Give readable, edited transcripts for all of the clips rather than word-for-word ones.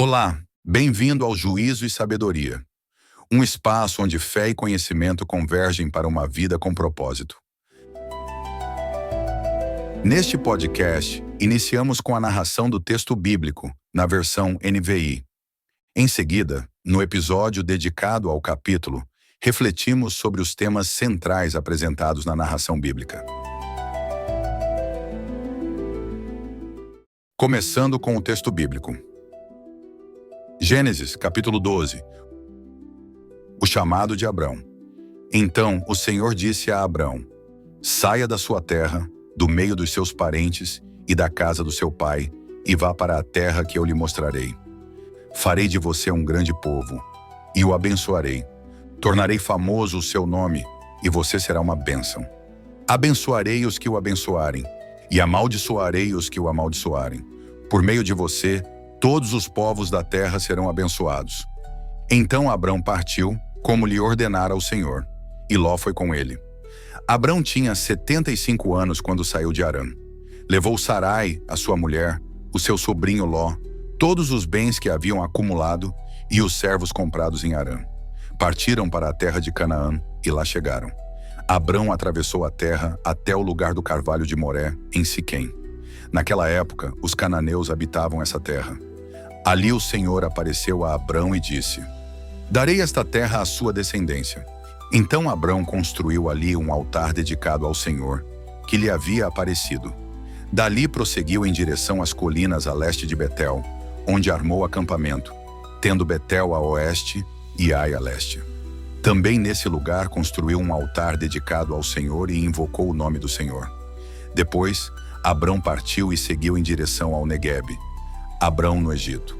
Olá, bem-vindo ao Juízo e Sabedoria, um espaço onde fé e conhecimento convergem para uma vida com propósito. Neste podcast, iniciamos com a narração do texto bíblico, na versão NVI. Em seguida, no episódio dedicado ao capítulo, refletimos sobre os temas centrais apresentados na narração bíblica. Começando com o texto bíblico. Gênesis, capítulo 12. O chamado de Abrão. Então o Senhor disse a Abrão: saia da sua terra, do meio dos seus parentes e da casa do seu pai, e vá para a terra que eu lhe mostrarei. Farei de você um grande povo, e o abençoarei. Tornarei famoso o seu nome, e você será uma bênção. Abençoarei os que o abençoarem, e amaldiçoarei os que o amaldiçoarem. Por meio de você, todos os povos da terra serão abençoados. Então Abrão partiu, como lhe ordenara o Senhor, e Ló foi com ele. Abrão tinha 75 anos quando saiu de Harã. Levou Sarai, a sua mulher, o seu sobrinho Ló, todos os bens que haviam acumulado e os servos comprados em Harã. Partiram para a terra de Canaã e lá chegaram. Abrão atravessou a terra até o lugar do carvalho de Moré, em Siquém. Naquela época, os cananeus habitavam essa terra. Ali o Senhor apareceu a Abrão e disse: darei esta terra à sua descendência. Então Abrão construiu ali um altar dedicado ao Senhor, que lhe havia aparecido. Dali prosseguiu em direção às colinas a leste de Betel, onde armou acampamento, tendo Betel a oeste e Ai a leste. Também nesse lugar construiu um altar dedicado ao Senhor e invocou o nome do Senhor. Depois, Abrão partiu e seguiu em direção ao Neguebe, Abrão no Egito.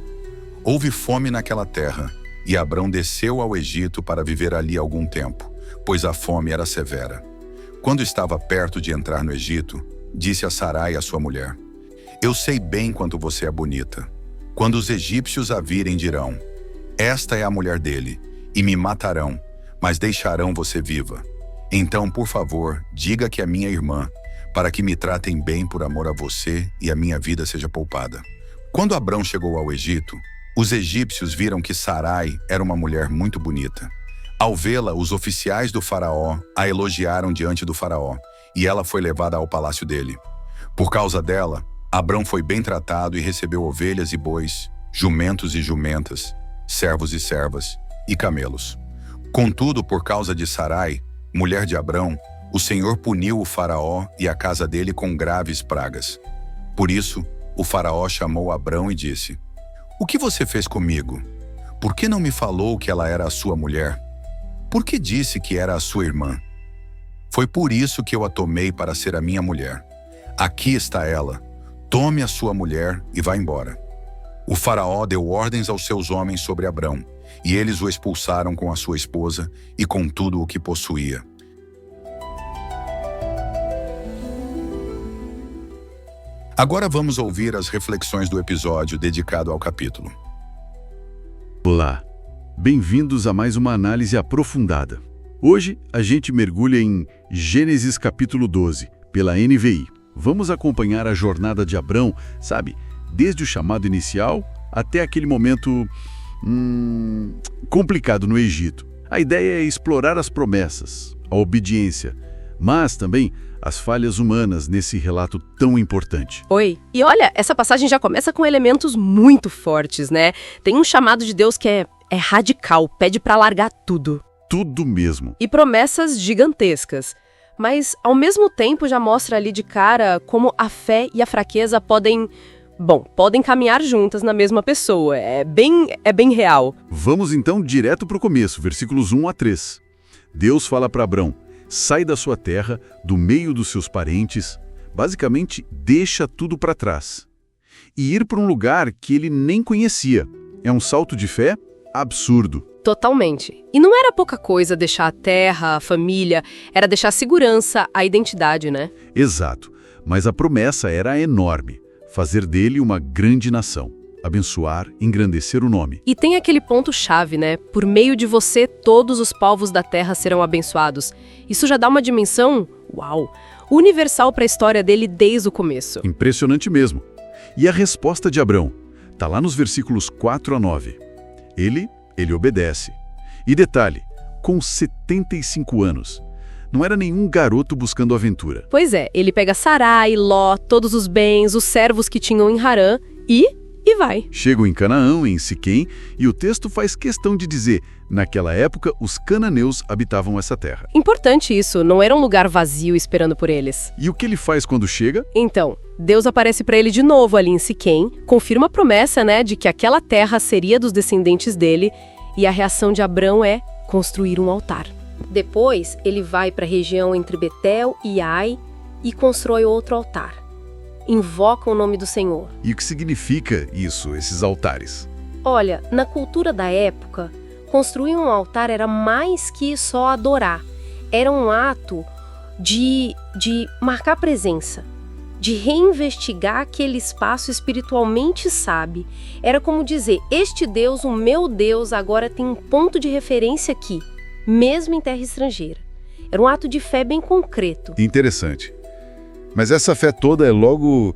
Houve fome naquela terra, e Abrão desceu ao Egito para viver ali algum tempo, pois a fome era severa. Quando estava perto de entrar no Egito, disse a Sarai, a sua mulher: eu sei bem quanto você é bonita. Quando os egípcios a virem, dirão: esta é a mulher dele, e me matarão, mas deixarão você viva. Então, por favor, diga que é minha irmã, para que me tratem bem por amor a você e a minha vida seja poupada. Quando Abrão chegou ao Egito, os egípcios viram que Sarai era uma mulher muito bonita. Ao vê-la, os oficiais do faraó a elogiaram diante do faraó, e ela foi levada ao palácio dele. Por causa dela, Abrão foi bem tratado e recebeu ovelhas e bois, jumentos e jumentas, servos e servas, e camelos. Contudo, por causa de Sarai, mulher de Abrão, o Senhor puniu o faraó e a casa dele com graves pragas. Por isso, o faraó chamou Abrão e disse: o que você fez comigo? Por que não me falou que ela era a sua mulher? Por que disse que era a sua irmã? Foi por isso que eu a tomei para ser a minha mulher. Aqui está ela. Tome a sua mulher e vá embora. O faraó deu ordens aos seus homens sobre Abrão, e eles o expulsaram com a sua esposa e com tudo o que possuía. Agora vamos ouvir as reflexões do episódio dedicado ao capítulo. Olá, bem-vindos a mais uma análise aprofundada. Hoje a gente mergulha em Gênesis capítulo 12, pela NVI. Vamos acompanhar a jornada de Abrão, sabe, desde o chamado inicial até aquele momento complicado no Egito. A ideia é explorar as promessas, a obediência, mas também as falhas humanas nesse relato tão importante. Oi, e olha, essa passagem já começa com elementos muito fortes, né? Tem um chamado de Deus que é radical, pede pra largar tudo. Tudo mesmo. E promessas gigantescas. Mas, ao mesmo tempo, já mostra ali de cara como a fé e a fraqueza podem caminhar juntas na mesma pessoa. É bem real. Vamos então direto para o começo, versículos 1 a 3. Deus fala para Abrão: sai da sua terra, do meio dos seus parentes, basicamente deixa tudo para trás. E ir para um lugar que ele nem conhecia. É um salto de fé absurdo. Totalmente. E não era pouca coisa deixar a terra, a família, era deixar a segurança, a identidade, né? Exato. Mas a promessa era enorme: fazer dele uma grande nação, abençoar, engrandecer o nome. E tem aquele ponto-chave, né? Por meio de você, todos os povos da terra serão abençoados. Isso já dá uma dimensão, uau, universal para a história dele desde o começo. Impressionante mesmo. E a resposta de Abrão? Está lá nos versículos 4 a 9. Ele obedece. E detalhe, com 75 anos. Não era nenhum garoto buscando aventura. Pois é, ele pega Sarai, Ló, todos os bens, os servos que tinham em Harã e vai. Chegam em Canaã, em Siquém, e o texto faz questão de dizer, naquela época, os cananeus habitavam essa terra. Importante isso, não era um lugar vazio esperando por eles. E o que ele faz quando chega? Então, Deus aparece para ele de novo ali em Siquém, confirma a promessa, de que aquela terra seria dos descendentes dele, e a reação de Abrão é construir um altar. Depois, ele vai para a região entre Betel e Ai e constrói outro altar. Invoca o nome do Senhor. E o que significa isso, esses altares? Olha, na cultura da época, construir um altar era mais que só adorar. Era um ato de marcar presença, de reinvestigar aquele espaço espiritualmente sabe. Era como dizer, este Deus, o meu Deus, agora tem um ponto de referência aqui, mesmo em terra estrangeira. Era um ato de fé bem concreto. Interessante. Mas essa fé toda é logo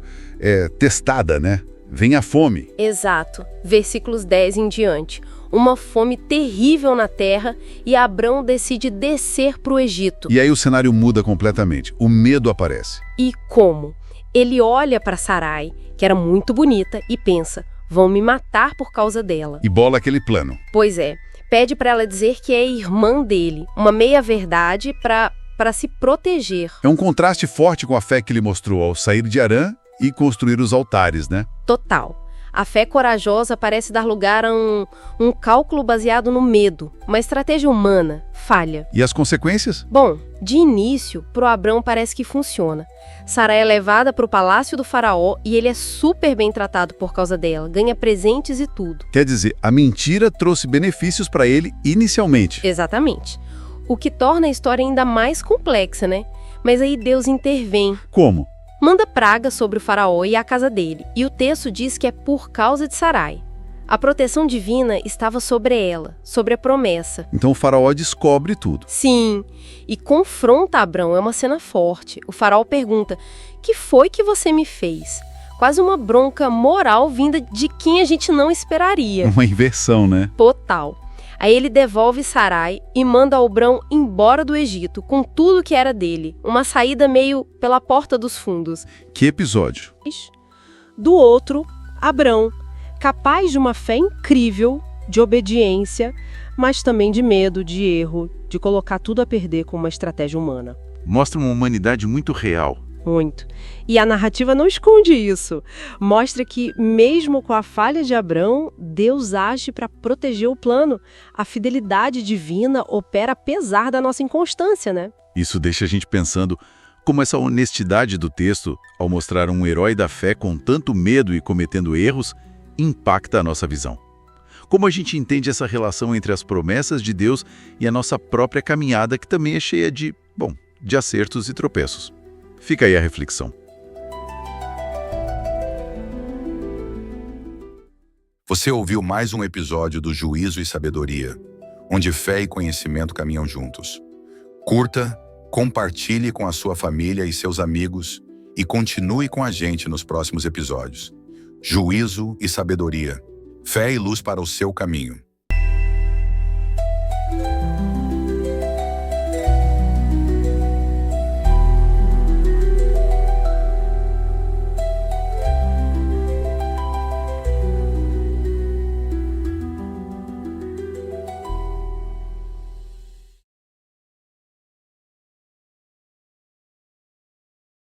testada, né? Vem a fome. Exato. Versículos 10 em diante. Uma fome terrível na terra e Abrão decide descer para o Egito. E aí o cenário muda completamente. O medo aparece. E como? Ele olha para Sarai, que era muito bonita, e pensa, vão me matar por causa dela. E bola aquele plano. Pois é. Pede para ela dizer que é irmã dele. Uma meia-verdade para se proteger. É um contraste forte com a fé que ele mostrou ao sair de Harã e construir os altares, né? Total. A fé corajosa parece dar lugar a um cálculo baseado no medo, uma estratégia humana, falha. E as consequências? Bom, de início, pro Abrão parece que funciona. Sarai é levada para o palácio do faraó e ele é super bem tratado por causa dela, ganha presentes e tudo. Quer dizer, a mentira trouxe benefícios para ele inicialmente. Exatamente. O que torna a história ainda mais complexa, né? Mas aí Deus intervém. Como? Manda praga sobre o faraó e a casa dele, e o texto diz que é por causa de Sarai. A proteção divina estava sobre ela, sobre a promessa. Então o faraó descobre tudo. Sim, e confronta Abrão, é uma cena forte. O faraó pergunta, que foi que você me fez? Quase uma bronca moral vinda de quem a gente não esperaria. Uma inversão, né? Total. Aí ele devolve Sarai e manda Abrão embora do Egito, com tudo que era dele. Uma saída meio pela porta dos fundos. Que episódio? Do outro, Abrão, capaz de uma fé incrível, de obediência, mas também de medo, de erro, de colocar tudo a perder com uma estratégia humana. Mostra uma humanidade muito real. Muito. E a narrativa não esconde isso. Mostra que, mesmo com a falha de Abrão, Deus age para proteger o plano. A fidelidade divina opera apesar da nossa inconstância, né? Isso deixa a gente pensando como essa honestidade do texto, ao mostrar um herói da fé com tanto medo e cometendo erros, impacta a nossa visão. Como a gente entende essa relação entre as promessas de Deus e a nossa própria caminhada, que também é cheia de acertos e tropeços. Fica aí a reflexão. Você ouviu mais um episódio do Juízo e Sabedoria, onde fé e conhecimento caminham juntos. Curta, compartilhe com a sua família e seus amigos e continue com a gente nos próximos episódios. Juízo e Sabedoria. Fé e luz para o seu caminho.